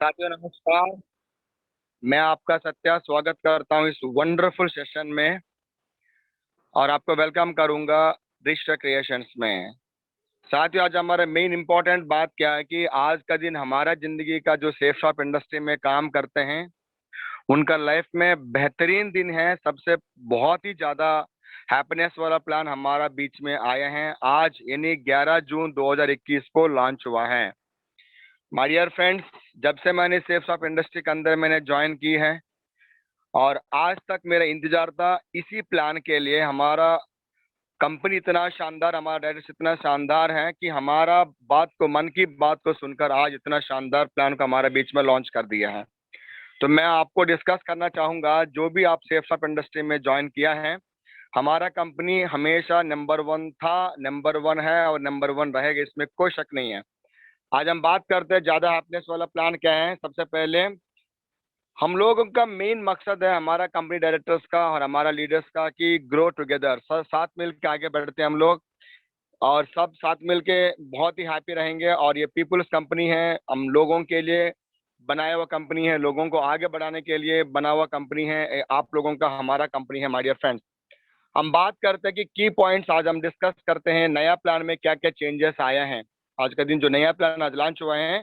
साथियों नमस्कार। मैं आपका सत्या स्वागत करता हूं इस वंडरफुल सेशन में और आपको वेलकम करूंगा दृश्य क्रिएशंस में। साथियों, आज हमारा मेन इंपॉर्टेंट बात क्या है कि आज का दिन हमारा जिंदगी का जो सेफ शॉप इंडस्ट्री में काम करते हैं उनका लाइफ में बेहतरीन दिन है। सबसे बहुत ही ज्यादा हैप्पीनेस वाला प्लान हमारा बीच में आया है आज, यानी 11 जून 2021 को लॉन्च हुआ है। माय डियर फ्रेंड्स, जब से मैंने सेफ शॉप इंडस्ट्री के अंदर मैंने ज्वाइन की है और आज तक मेरा इंतजार था इसी प्लान के लिए। हमारा कंपनी इतना शानदार, हमारा डायरेक्टर इतना शानदार है कि हमारा बात को, मन की बात को सुनकर आज इतना शानदार प्लान को हमारे बीच में लॉन्च कर दिया है। तो मैं आपको डिस्कस करना चाहूंगा, जो भी आप सेफ शॉप इंडस्ट्री में ज्वाइन किया है, हमारा कंपनी हमेशा नंबर वन था, नंबर वन है और नंबर वन रहेगा, इसमें कोई शक नहीं है। आज हम बात करते हैं ज्यादा हैप्पीनेस वाला प्लान क्या है। सबसे पहले हम लोगों का मेन मकसद है, हमारा कंपनी डायरेक्टर्स का और हमारा लीडर्स का, कि ग्रो टुगेदर, सब साथ मिल के आगे बढ़ते हैं हम लोग और सब साथ मिल के बहुत ही हैप्पी रहेंगे। और ये पीपुल्स कंपनी है, हम लोगों के लिए बनाया हुआ कंपनी है, लोगों को आगे बढ़ाने के लिए बना हुआ कंपनी है। आप लोगों का हमारा कंपनी है माय डियर फ्रेंड्स। हम बात करते हैं कि की पॉइंट्स आज हम डिस्कस करते हैं, नया प्लान में क्या क्या चेंजेस आया है। आज का दिन जो नया प्लान आज लॉन्च हुआ है,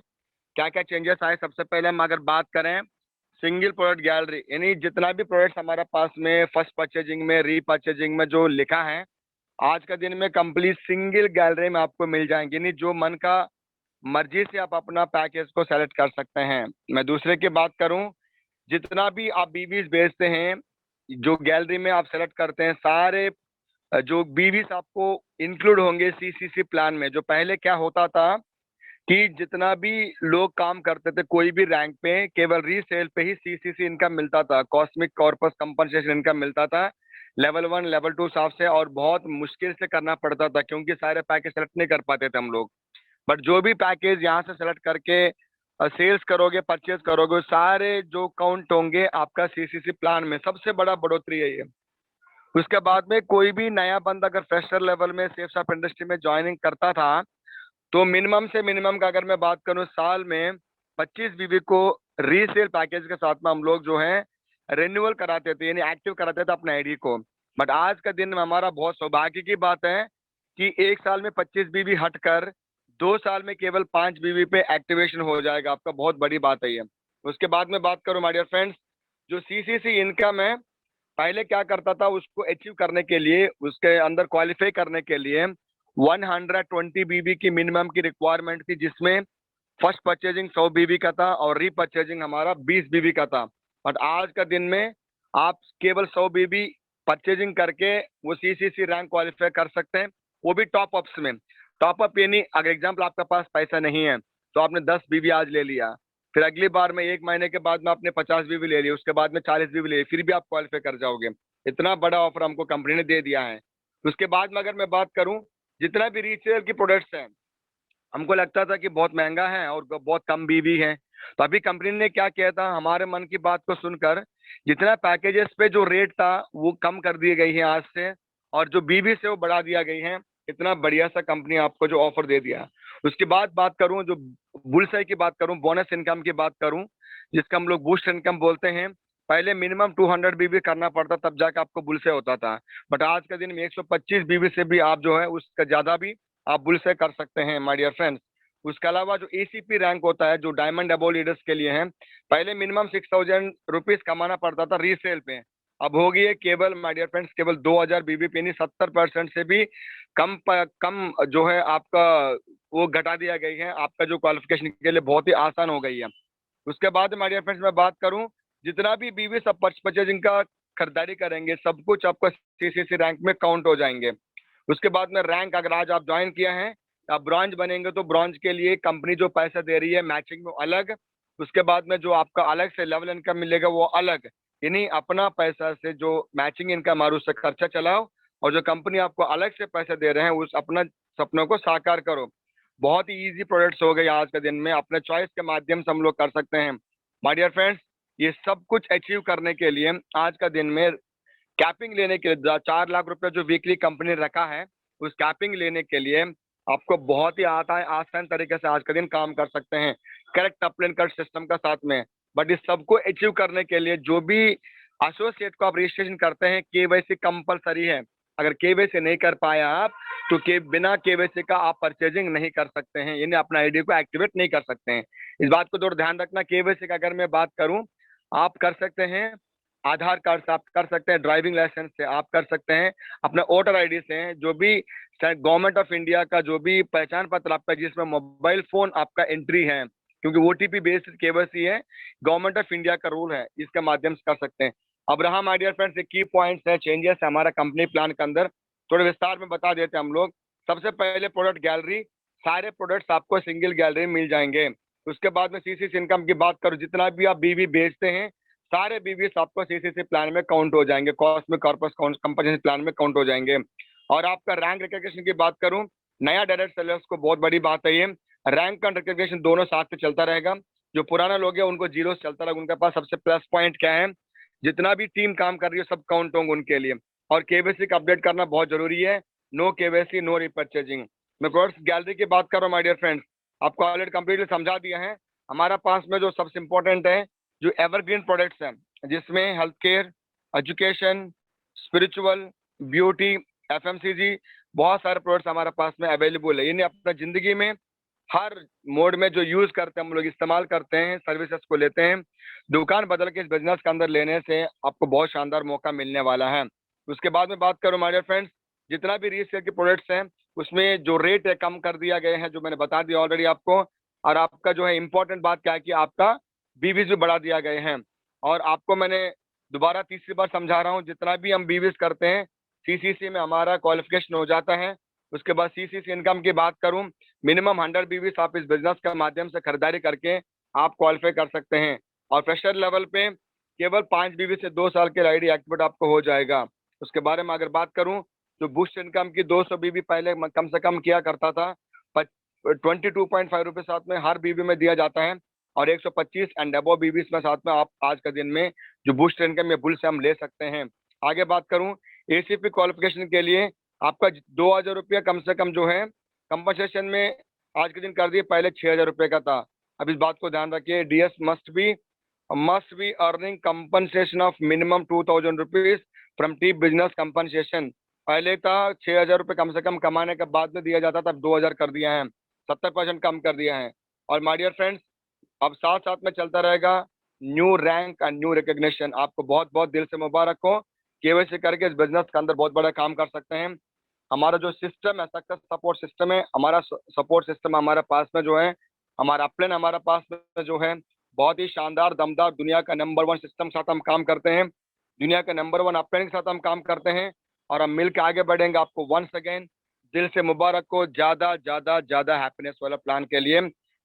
क्या क्या चेंजेस आए। सबसे पहले हम अगर बात करें सिंगल प्रोडक्ट गैलरी, यानी जितना भी प्रोडक्ट्स हमारे पास में फर्स्ट परचेजिंग में, रीपरचेजिंग में जो लिखा है, आज का दिन में कंप्लीट सिंगल गैलरी में आपको मिल जाएंगे। यानी जो मन का मर्जी से आप अपना पैकेज को सेलेक्ट कर सकते हैं। मैं दूसरे की बात करूं, जितना भी आप बीवीज बेचते हैं, जो गैलरी में आप सेलेक्ट करते हैं, सारे जो बीवीज आपको इंक्लूड होंगे सीसीसी प्लान में। जो पहले क्या होता था कि जितना भी लोग काम करते थे कोई भी रैंक पे, केवल रीसेल पे ही सीसीसी इनकम मिलता था, कॉस्मिक कॉर्पस कंपनसेशन इनकम मिलता था लेवल वन लेवल टू हिसाब से, और बहुत मुश्किल से करना पड़ता था क्योंकि सारे पैकेज सेलेक्ट नहीं कर पाते थे हम लोग। बट जो भी पैकेज यहाँ से सेलेक्ट करके सेल्स करोगे, परचेज करोगे, सारे जो काउंट होंगे आपका सीसीसी प्लान में। सबसे बड़ा बढ़ोतरी है ये। उसके बाद में कोई भी नया बंदा अगर फ्रेशर लेवल में सेफ शॉप इंडस्ट्री में ज्वाइनिंग करता था, तो मिनिमम से मिनिमम का अगर मैं बात करूं, साल में 25 बीबी को रीसेल पैकेज के साथ में हम लोग जो है रिन्यूअल कराते थे, यानी एक्टिव कराते थे अपने आईडी को। बट आज का दिन में हमारा बहुत सौभाग्य की बात है कि एक साल में 25 बीबी हटकर 2 साल में केवल 5 बीबी पे एक्टिवेशन हो जाएगा आपका। बहुत बड़ी बात है ये। उसके बाद में बात करूं माय डियर फ्रेंड्स, जो सीसीसी इनकम है, पहले क्या करता था, उसको अचीव करने के लिए, उसके अंदर क्वालिफाई करने के लिए 120 बीबी की मिनिमम की रिक्वायरमेंट थी, जिसमें फर्स्ट परचेजिंग 100 बीबी का था और रीपरचेजिंग हमारा 20 बीबी का था। बट आज का दिन में आप केवल 100 बीबी परचेजिंग करके वो सीसीसी रैंक क्वालिफाई कर सकते हैं, वो भी टॉप अप्स में। टॉप अप यानी अगर एग्जाम्पल आपके पास पैसा नहीं है तो आपने 10 बीबी आज ले लिया, फिर अगली बार में 1 महीने के बाद में आपने 50 बीबी ले ली, उसके बाद में 40 बीबी ले ली, फिर भी आप क्वालिफाई कर जाओगे। इतना बड़ा ऑफर हमको कंपनी ने दे दिया है। उसके बाद में अगर मैं बात करूं, जितना भी रीसेल की प्रोडक्ट्स हैं, हमको लगता था कि बहुत महंगा है और बहुत कम बीवी है। तो अभी कंपनी ने क्या किया था, हमारे मन की बात को सुनकर जितना पैकेजेस पे जो रेट था वो कम कर दिए गई है आज से, और जो बीवी से वो बढ़ा दिया गई है। इतना बढ़िया सा कंपनी आपको जो ऑफर दे दिया। उसके बाद बात करूं, जो बुलसाई की बात करूं, बोनस इनकम की बात करूं, जिसका हम लोग बूस्ट इनकम बोलते हैं। पहले मिनिमम 200 बीबी करना पड़ता तब जाकर आपको बुलसे होता था। बट आज के दिन में 125 बीबी से भी आप जो है उसका ज्यादा भी आप बुल से कर सकते हैं माय डियर फ्रेंड्स। उसके अलावा जो एसीपी रैंक होता है, जो डायमंड अबो लीडर्स के लिए है, पहले मिनिमम 6000 रुपीज कमाना पड़ता था रीसेल पे, अब हो गई है केवल माय डियर फ्रेंड्स केवल 2000 बीबी पे, 70% से भी कम जो है आपका वो घटा दिया गई है। आपका जो क्वालिफिकेशन के लिए बहुत ही आसान हो गई है। उसके बाद माय डियर फ्रेंड्स मैं बात करूं, जितना भी बीवी सब परचेजिंग का खरीदारी करेंगे, सब कुछ आपका सीसीसी रैंक में काउंट हो जाएंगे। उसके बाद में रैंक, अगर आज आप ज्वाइन किया है, आप ब्रॉन्ज बनेंगे तो ब्रॉन्ज के लिए कंपनी जो पैसा दे रही है मैचिंग में अलग। उसके बाद में जो आपका अलग से लेवल इनकम मिलेगा वो अलग। यानी अपना पैसा से जो मैचिंग इनकम और उससे खर्चा चलाओ, और जो कंपनी आपको अलग से पैसे दे रहे हैं उस अपना सपनों को साकार करो। बहुत ही इजी प्रोडक्ट्स हो गए आज के दिन में, अपने चॉइस के माध्यम से हम लोग कर सकते हैं माय डियर फ्रेंड्स। ये सब कुछ अचीव करने के लिए आज का दिन में कैपिंग लेने के लिए 4 लाख रुपए जो वीकली कंपनी ने रखा है, उस कैपिंग लेने के लिए आपको बहुत ही आसान तरीके से आज का दिन काम कर सकते हैं। करेक्ट अपलाइन कार्ड सिस्टम का साथ में। बट इस सबको अचीव करने के लिए जो भी एसोसिएट को आप रजिस्ट्रेशन करते हैं, केवाईसी कंपलसरी है। अगर केवाईसी नहीं कर पाया आप, तो बिना केवाईसी का आप परचेजिंग नहीं कर सकते हैं, यानी अपना आईडी को एक्टिवेट नहीं कर सकते हैं। इस बात को थोड़ा ध्यान रखना। केवाईसी का अगर मैं बात करूं, आप कर सकते हैं आधार कार्ड से, आप कर सकते हैं ड्राइविंग लाइसेंस से, आप कर सकते हैं अपना वोटर आईडी से, जो भी गवर्नमेंट ऑफ इंडिया का जो भी पहचान पत्र आपका जिसमें मोबाइल फोन आपका एंट्री है, क्योंकि ओटीपी बेस्ड केवाईसी है, गवर्नमेंट ऑफ इंडिया का रूल है, इसके माध्यम से कर सकते हैं। अब रहा माय डियर फ्रेंड्स, की पॉइंट्स है, चेंजेस है हमारा कंपनी प्लान के अंदर, थोड़े विस्तार में बता देते हैं हम लोग। सबसे पहले प्रोडक्ट गैलरी, सारे प्रोडक्ट्स आपको सिंगल गैलरी में मिल जाएंगे। उसके बाद में सीसीसी इनकम की बात करूं, जितना भी आप बीवी बेचते हैं, सारे बीवीस आपको सीसीसी प्लान में काउंट हो जाएंगे, कॉस्मिक कॉर्पस कंपनी प्लान में काउंट हो जाएंगे। और आपका रैंक रिकग्निशन की बात करूं, नया डायरेक्ट सेलर्स को बहुत बड़ी बात है ये, रैंक एंड रिकग्निशन दोनों साथ में चलता रहेगा। जो पुराना लोग हैं उनको जीरो से चलता रहेगा। उनके पास सबसे प्लस पॉइंट क्या है, जितना भी टीम काम कर रही है सब काउंट होंगे उनके लिए। और केवाईसी का अपडेट करना बहुत जरूरी है, नो केवाईसी नो रिपर्चेजिंग। मैं प्रोडक्ट्स गैलरी की बात कर रहा हूँ माय डियर फ्रेंड्स, आपको ऑलरेडी कंप्लीटली समझा दिया है। हमारा पास में जो सबसे इंपॉर्टेंट है, जो एवरग्रीन प्रोडक्ट्स हैं, जिसमें health care, education, spiritual, beauty, FMCG, बहुत सारे प्रोडक्ट्स हमारे पास में अवेलेबल है। यानी अपना जिंदगी में हर मोड में जो यूज करते हैं हम लोग, इस्तेमाल करते हैं, सर्विसेज को लेते हैं। दुकान बदल के इस बिजनेस के अंदर लेने से आपको बहुत शानदार मौका मिलने वाला है। उसके बाद में बात करूं माय डियर फ्रेंड्स, जितना भी रीसेल के प्रोडक्ट्स हैं उसमें जो रेट है कम कर दिया गया है, जो मैंने बता दिया ऑलरेडी आपको। और आपका जो है इंपॉर्टेंट बात क्या है कि आपका बीवीज भी बढ़ा दिया गए हैं। और आपको मैंने दोबारा तीसरी बार समझा रहा हूँ, जितना भी हम बीवीज करते हैं सीसीसी में हमारा क्वालिफिकेशन हो जाता है। उसके बाद सीसीसी इनकम की बात करूं, मिनिमम 100 बीवीस आप इस बिजनेस के माध्यम से खरीदारी करके आप क्वालिफाई कर सकते हैं। और फ्रेशर लेवल पे केवल 5 बीवी से 2 साल के आईडी एक्टिवेट आपको हो जाएगा। उसके बारे में अगर बात करूं, जो बूस्ट इनकम की 200 बीवी पहले कम से कम किया करता था, 22.5 रुपये साथ में हर बीवी में दिया जाता है। और 125 एंड अबव बीवीस में साथ में आप आज के दिन में जो बूस्ट इनकम या बुल से हम ले सकते हैं। आगे बात करूं, एसीपी क्वालिफिकेशन के लिए आपका 2,000 रुपया कम से कम जो है कंपनसेशन में आज के दिन कर दिए, पहले 6,000 रुपये का था। अब इस बात को ध्यान रखिए, DS must be earning compensation of minimum 2,000 rupees from T business compensation. पहले था 6,000 रुपये कम से कम कमाने के बाद में दिया जाता था, अब 2,000 कर दिया है, 70% कम कर दिया है। और माय डियर फ्रेंड्स, अब साथ साथ में चलता रहेगा new rank and new recognition. आपको बहुत बहुत दिल से मुबारक हो, केवाईसी करके इस बिजनेस के अंदर बहुत बड़ा काम कर सकते हैं। हमारा जो सिस्टम है, सक्सेस सपोर्ट सिस्टम है, हमारा सपोर्ट सिस्टम हमारे पास में जो है, हमारा अपलाइन हमारे पास में जो है, बहुत ही शानदार दमदार दुनिया का नंबर 1 सिस्टम के साथ हम काम करते हैं, दुनिया के नंबर 1 अपलाइन के साथ हम काम करते हैं। और हम मिल के आगे बढ़ेंगे। आपको वंस अगेन दिल से मुबारक हो, ज्यादा ज्यादा ज्यादा हैप्पीनेस वाला प्लान के लिए।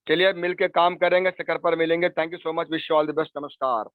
चलिए मिल के काम करेंगे, शिखर पर मिलेंगे। Thank you so much, wish you all the best, नमस्कार।